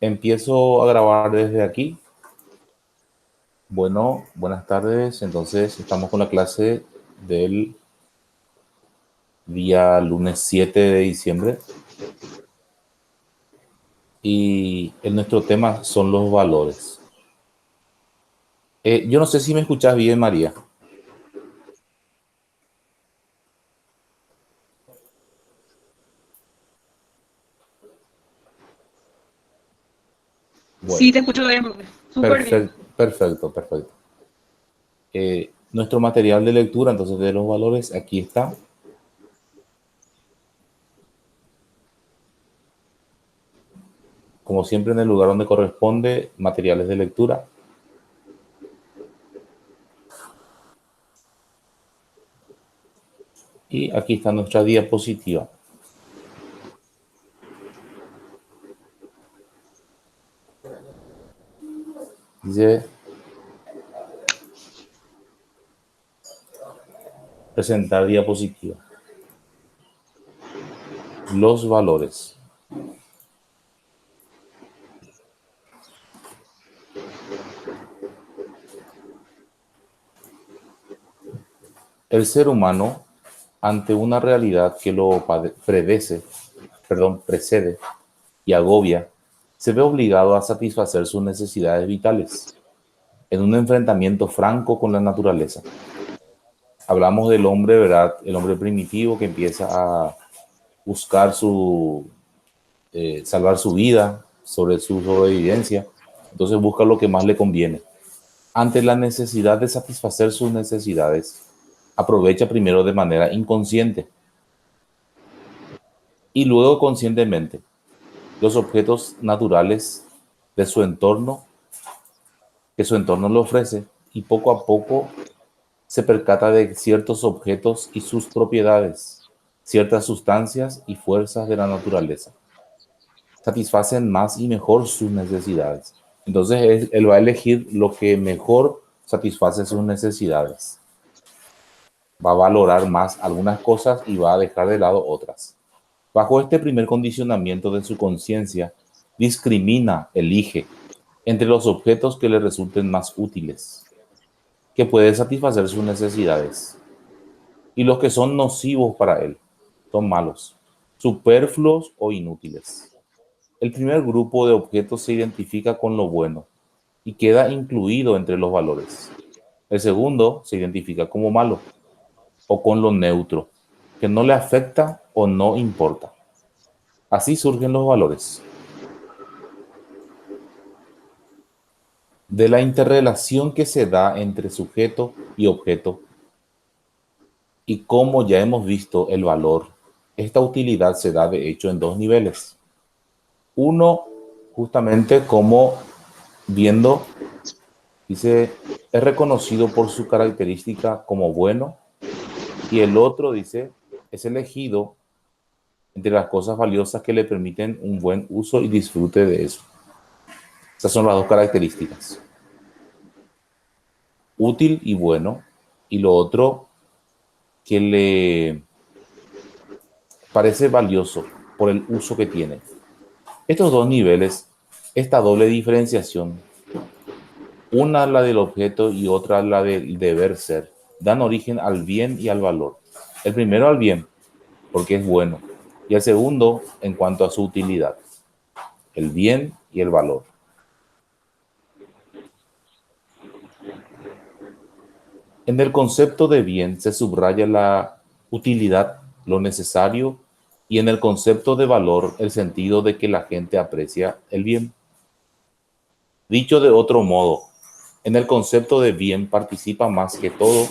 Empiezo a grabar desde aquí. Bueno, buenas tardes. Entonces, estamos con la clase del día lunes 7 de diciembre. Y nuestro tema son los valores. Yo no sé si me escuchas bien, María. Bueno, Sí, te escucho bien, súper bien. perfecto, perfecto, perfecto. Nuestro material de lectura, entonces, de los valores, aquí está. Como siempre, en el lugar donde corresponde, materiales de lectura. Y aquí está nuestra diapositiva. Dice presentar diapositiva. Los valores. El ser humano, ante una realidad que lo precede y agobia, se ve obligado a satisfacer sus necesidades vitales en un enfrentamiento franco con la naturaleza. Hablamos del hombre, ¿verdad? El hombre primitivo que empieza a buscar salvar su vida, sobre su sobrevivencia. Entonces busca lo que más le conviene. Ante la necesidad de satisfacer sus necesidades, aprovecha primero de manera inconsciente y luego conscientemente los objetos naturales de su entorno, que su entorno le ofrece, y poco a poco se percata de ciertos objetos y sus propiedades, ciertas sustancias y fuerzas de la naturaleza satisfacen más y mejor sus necesidades. Entonces él va a elegir lo que mejor satisface sus necesidades. Va a valorar más algunas cosas y va a dejar de lado otras. Bajo este primer condicionamiento de su conciencia, discrimina, elige entre los objetos que le resulten más útiles, que pueden satisfacer sus necesidades, y los que son nocivos para él, son malos, superfluos o inútiles. El primer grupo de objetos se identifica con lo bueno y queda incluido entre los valores. El segundo se identifica como malo o con lo neutro, que no le afecta o no importa. Así surgen los valores. De la interrelación que se da entre sujeto y objeto, y como ya hemos visto el valor, esta utilidad se da de hecho en dos niveles. Uno, justamente como viendo, dice, es reconocido por su característica como bueno, y el otro, dice, es elegido entre las cosas valiosas que le permiten un buen uso y disfrute de eso. Esas son las dos características. Útil y bueno, y lo otro que le parece valioso por el uso que tiene. Estos dos niveles, esta doble diferenciación, una la del objeto y otra la del deber ser, dan origen al bien y al valor. El primero al bien, porque es bueno, y el segundo en cuanto a su utilidad, el bien y el valor. En el concepto de bien se subraya la utilidad, lo necesario, y en el concepto de valor el sentido de que la gente aprecia el bien. Dicho de otro modo, en el concepto de bien participa más que todo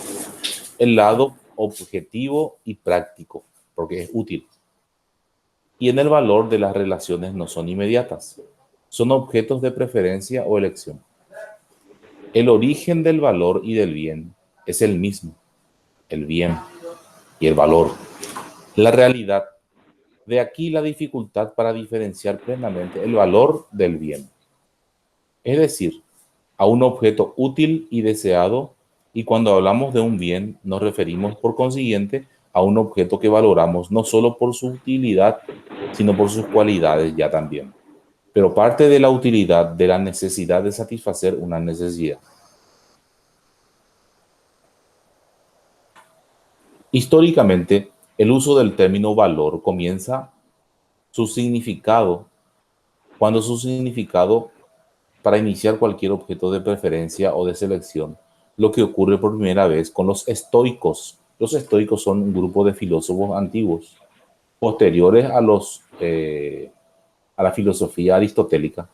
el lado objetivo y práctico, porque es útil. Y en el valor de las relaciones no son inmediatas, son objetos de preferencia o elección. El origen del valor y del bien es el mismo, el bien y el valor. La realidad, de aquí la dificultad para diferenciar plenamente el valor del bien. Es decir, a un objeto útil y deseado, y cuando hablamos de un bien nos referimos por consiguiente a un objeto que valoramos no solo por su utilidad, sino por sus cualidades ya también. pero parte de la utilidad de la necesidad de satisfacer una necesidad. Históricamente, el uso del término valor comienza su significado cuando su significado para iniciar cualquier objeto de preferencia o de selección, lo que ocurre por primera vez con los estoicos. Los estoicos son un grupo de filósofos antiguos, posteriores a la filosofía aristotélica,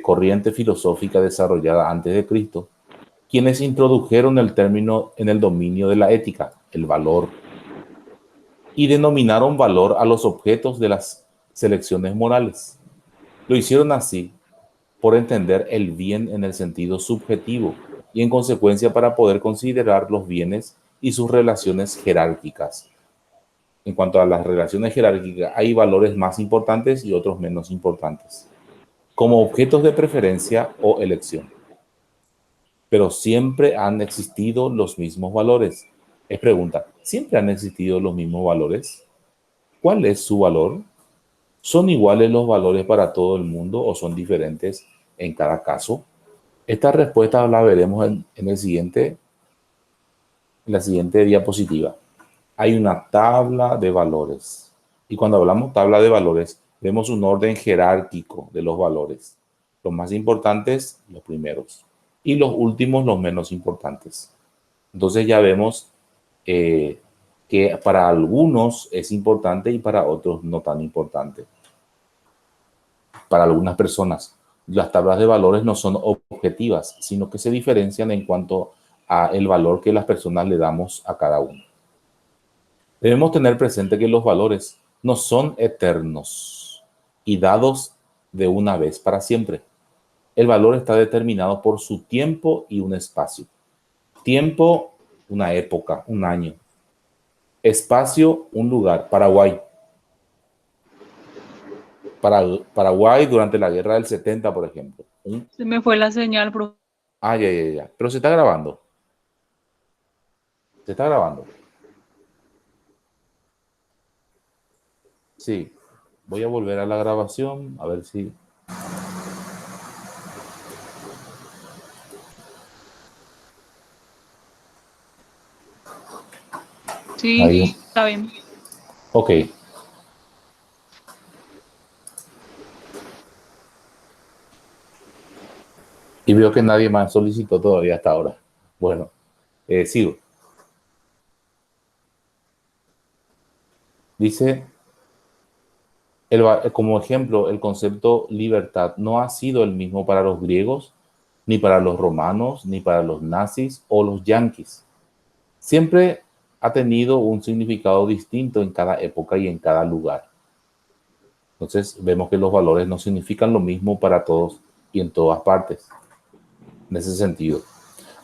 corriente filosófica desarrollada antes de Cristo, quienes introdujeron el término en el dominio de la ética, el valor, y denominaron valor a los objetos de las selecciones morales. Lo hicieron así por entender el bien en el sentido subjetivo y en consecuencia para poder considerar los bienes y sus relaciones jerárquicas. En cuanto a las relaciones jerárquicas, hay valores más importantes y otros menos importantes, como objetos de preferencia o elección. Pero siempre han existido los mismos valores. Es pregunta, ¿siempre han existido los mismos valores? ¿Cuál es su valor? ¿Son iguales los valores para todo el mundo o son diferentes en cada caso? Esta respuesta la veremos en la siguiente diapositiva. Hay una tabla de valores. Y cuando hablamos tabla de valores, vemos un orden jerárquico de los valores. Los más importantes, los primeros. Y los últimos, los menos importantes. Entonces ya vemos que para algunos es importante y para otros no tan importante. Para algunas personas, las tablas de valores no son objetivas, sino que se diferencian en cuanto a el valor que las personas le damos a cada uno. Debemos tener presente que los valores no son eternos y dados de una vez para siempre. El valor está determinado por su tiempo y un espacio. Tiempo, una época, un año. Espacio, un lugar, Paraguay. Paraguay durante la guerra del 70, por ejemplo. Se me fue la señal, profe. Ya. Pero se está grabando. Se está grabando. Sí. Voy a volver a la grabación, a ver si... Sí, Ahí. está bien. Ok. Y veo que nadie más solicitó todavía hasta ahora. Bueno, sigo. Dice, como ejemplo, el concepto libertad no ha sido el mismo para los griegos, ni para los romanos, ni para los nazis o los yanquis. Siempre ha tenido un significado distinto en cada época y en cada lugar. Entonces vemos que los valores no significan lo mismo para todos y en todas partes. En ese sentido,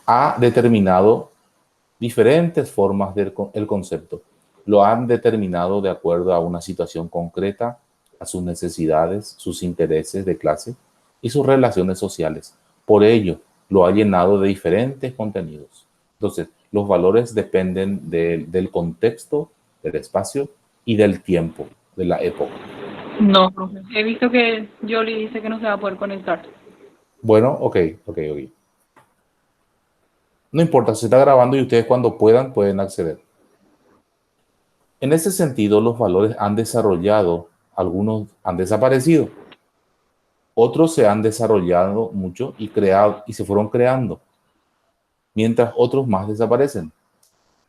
ha determinado diferentes formas del concepto. Lo han determinado de acuerdo a una situación concreta, a sus necesidades, sus intereses de clase y sus relaciones sociales. Por ello, lo ha llenado de diferentes contenidos. Entonces, los valores dependen del contexto, del espacio y del tiempo, de la época. No, profe. He visto que Yoli dice que no se va a poder conectar. Bueno, ok. No importa, se está grabando y ustedes cuando pueden acceder. En ese sentido, los valores han desarrollado, algunos han desaparecido, otros se han desarrollado mucho y creado y se fueron creando, mientras otros más desaparecen.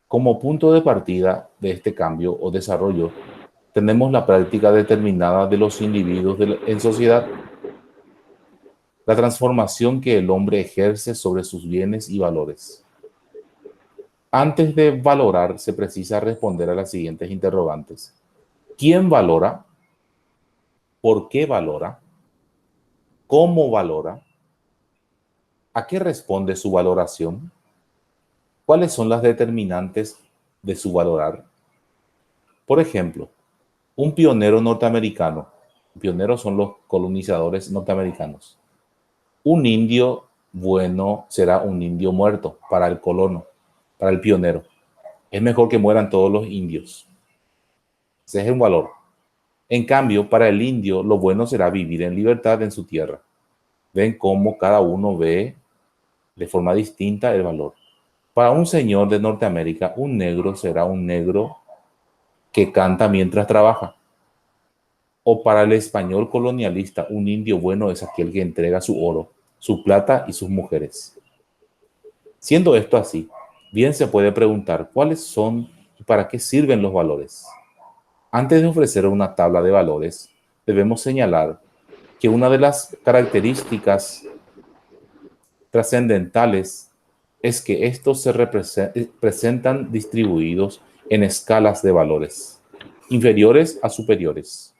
Como punto de partida de este cambio o desarrollo, tenemos la práctica determinada de los individuos en sociedad, la transformación que el hombre ejerce sobre sus bienes y valores. Antes de valorar, se precisa responder a las siguientes interrogantes. ¿Quién valora? ¿Por qué valora? ¿Cómo valora? ¿A qué responde su valoración? ¿Cuáles son las determinantes de su valorar? Por ejemplo, un pionero norteamericano, pioneros son los colonizadores norteamericanos. Un indio bueno será un indio muerto para el colono, para el pionero. Es mejor que mueran todos los indios. Ese es un valor. En cambio, para el indio, lo bueno será vivir en libertad en su tierra. Ven cómo cada uno ve de forma distinta el valor. Para un señor de Norteamérica, un negro será un negro que canta mientras trabaja. O para el español colonialista, un indio bueno es aquel que entrega su oro, su plata y sus mujeres. Siendo esto así, bien se puede preguntar cuáles son y para qué sirven los valores. Antes de ofrecer una tabla de valores, debemos señalar que una de las características trascendentales es que estos se presentan distribuidos en escalas de valores, inferiores a superiores.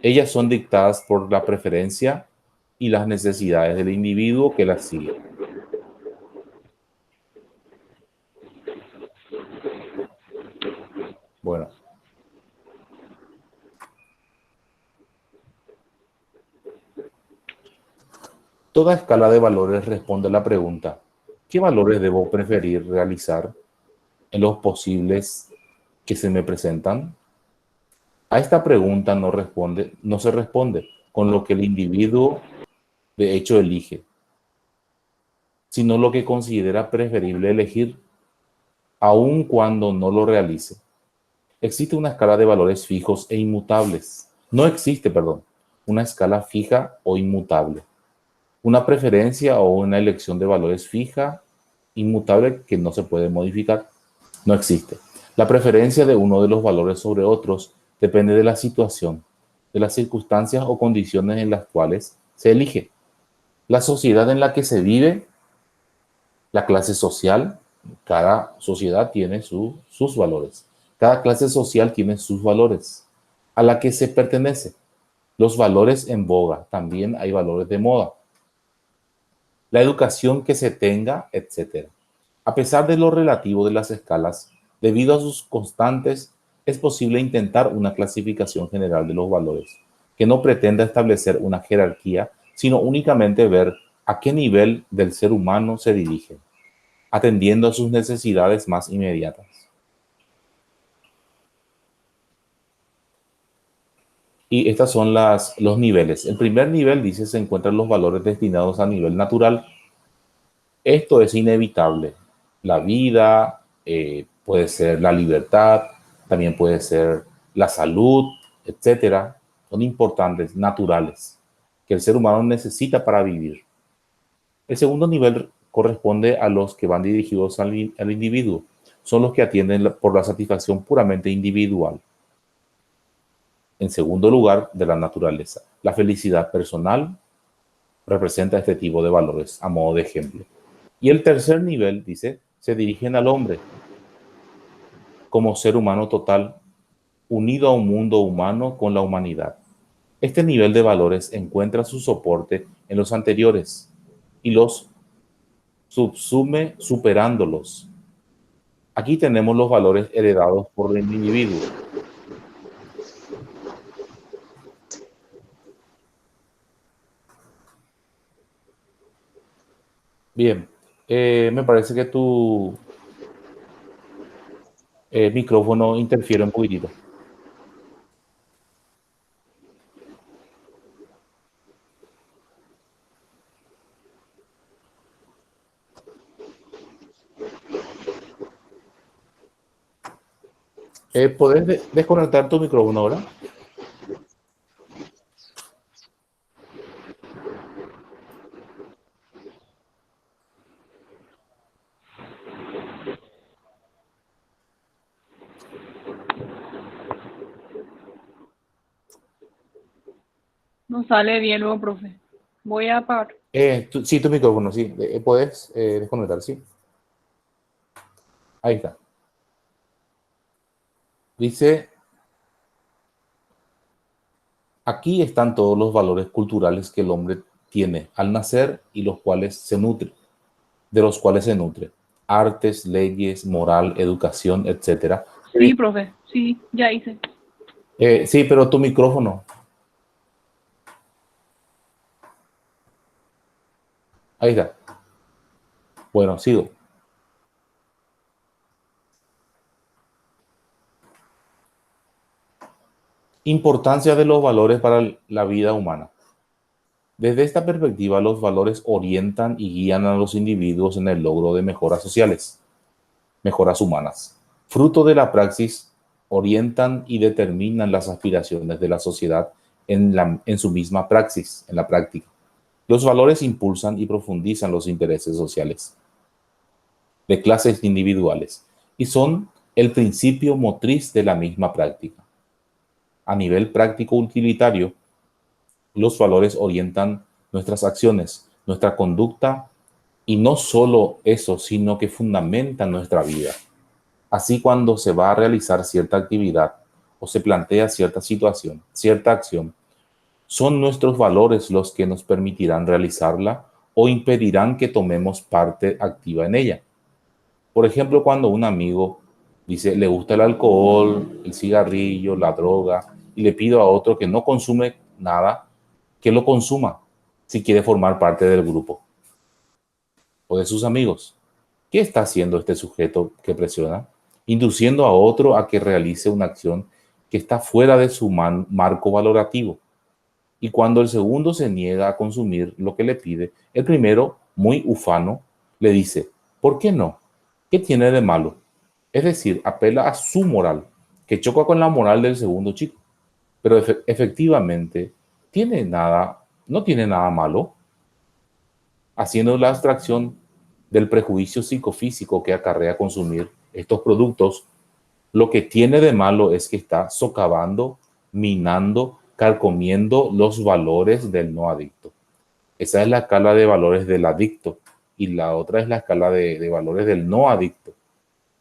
Ellas son dictadas por la preferencia y las necesidades del individuo que las sigue. Bueno, toda escala de valores responde a la pregunta: ¿qué valores debo preferir realizar en los posibles que se me presentan? A esta pregunta no se responde con lo que el individuo de hecho elige, sino lo que considera preferible elegir, aun cuando no lo realice. Existe una escala de valores fijos e inmutables. No existe, perdón, una escala fija o inmutable. Una preferencia o una elección de valores fija, inmutable, que no se puede modificar, no existe. La preferencia de uno de los valores sobre otros depende de la situación, de las circunstancias o condiciones en las cuales se elige. La sociedad en la que se vive, la clase social, cada sociedad tiene sus valores. Cada clase social tiene sus valores a la que se pertenece. Los valores en boga, también hay valores de moda. La educación que se tenga, etcétera. A pesar de lo relativo de las escalas, debido a sus constantes, es posible intentar una clasificación general de los valores, que no pretenda establecer una jerarquía, sino únicamente ver a qué nivel del ser humano se dirige, atendiendo a sus necesidades más inmediatas. Y estas son los niveles. El primer nivel dice se encuentran los valores destinados a nivel natural. Esto es inevitable. La vida, puede ser la libertad, también puede ser la salud, etcétera. Son importantes, naturales, que el ser humano necesita para vivir. El segundo nivel corresponde a los que van dirigidos al individuo. Son los que atienden por la satisfacción puramente individual. En segundo lugar, de la naturaleza. La felicidad personal representa este tipo de valores, a modo de ejemplo. Y el tercer nivel, dice, se dirigen al hombre como ser humano total, unido a un mundo humano con la humanidad. Este nivel de valores encuentra su soporte en los anteriores y los subsume superándolos. Aquí tenemos los valores heredados por el individuo. Bien, me parece que tu micrófono interfiere un poquitito. ¿Podés desconectar tu micrófono ahora? No sale bien luego, profe. Voy a apagar. Sí, tu micrófono, sí. ¿Puedes desconectar? Sí. Ahí está. Dice, aquí están todos los valores culturales que el hombre tiene al nacer y los cuales se nutre, de los cuales se nutre. Artes, leyes, moral, educación, etcétera. Sí, profe. Sí, ya hice. Sí, pero tu micrófono. Ahí está. Bueno, sigo. Importancia de los valores para la vida humana. Desde esta perspectiva, los valores orientan y guían a los individuos en el logro de mejoras sociales, mejoras humanas. Fruto de la praxis, orientan y determinan las aspiraciones de la sociedad en su misma praxis, en la práctica. Los valores impulsan y profundizan los intereses sociales de clases individuales y son el principio motriz de la misma práctica. A nivel práctico utilitario, los valores orientan nuestras acciones, nuestra conducta y no solo eso, sino que fundamentan nuestra vida. Así, cuando se va a realizar cierta actividad o se plantea cierta situación, cierta acción, son nuestros valores los que nos permitirán realizarla o impedirán que tomemos parte activa en ella. Por ejemplo, cuando un amigo dice le gusta el alcohol, el cigarrillo, la droga, y le pido a otro que no consume nada, que lo consuma si quiere formar parte del grupo o de sus amigos. ¿Qué está haciendo este sujeto que presiona? Induciendo a otro a que realice una acción que está fuera de su marco valorativo. Y cuando el segundo se niega a consumir lo que le pide, el primero, muy ufano, le dice, ¿por qué no? ¿Qué tiene de malo? Es decir, apela a su moral, que choca con la moral del segundo chico. Pero efectivamente, no tiene nada malo, haciendo la abstracción del prejuicio psicofísico que acarrea consumir estos productos. Lo que tiene de malo es que está socavando, minando, carcomiendo los valores del no adicto. Esa es la escala de valores del adicto y la otra es la escala de valores del no adicto.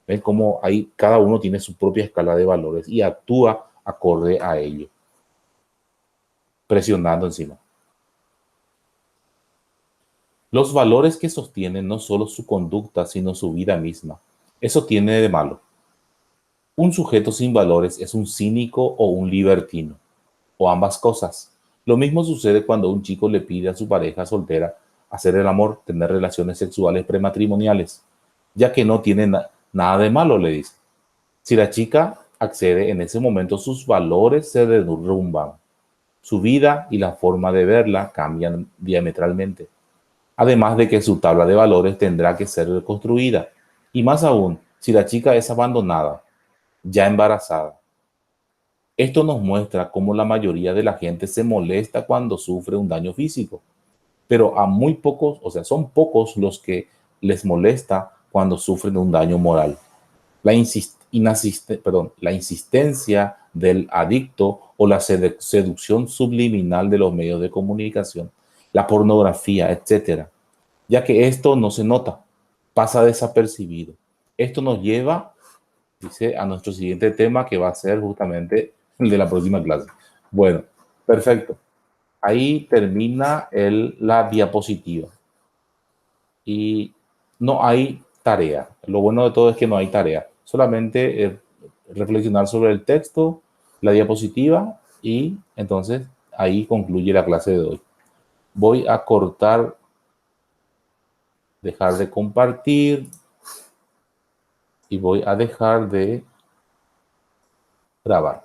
¿Ven cómo ahí cada uno tiene su propia escala de valores y actúa acorde a ello, presionando encima? Los valores que sostienen no solo su conducta, sino su vida misma. Eso tiene de malo. Un sujeto sin valores es un cínico o un libertino, o ambas cosas. Lo mismo sucede cuando un chico le pide a su pareja soltera hacer el amor, tener relaciones sexuales prematrimoniales, ya que no tiene nada de malo, le dice. Si la chica accede, en ese momento sus valores se derrumban. Su vida y la forma de verla cambian diametralmente. Además de que su tabla de valores tendrá que ser reconstruida. Y más aún, si la chica es abandonada, ya embarazada. Esto nos muestra cómo la mayoría de la gente se molesta cuando sufre un daño físico, pero a muy pocos, o sea, son pocos los que les molesta cuando sufren un daño moral. La insistencia del adicto o la seducción subliminal de los medios de comunicación, la pornografía, etcétera, ya que esto no se nota, pasa desapercibido. Esto nos lleva, dice, a nuestro siguiente tema, que va a ser justamente el de la próxima clase. Bueno, perfecto. Ahí termina la diapositiva y no hay tarea. Lo bueno de todo es que no hay tarea. Solamente reflexionar sobre el texto, la diapositiva y entonces ahí concluye la clase de hoy. Voy a cortar, dejar de compartir y voy a dejar de grabar.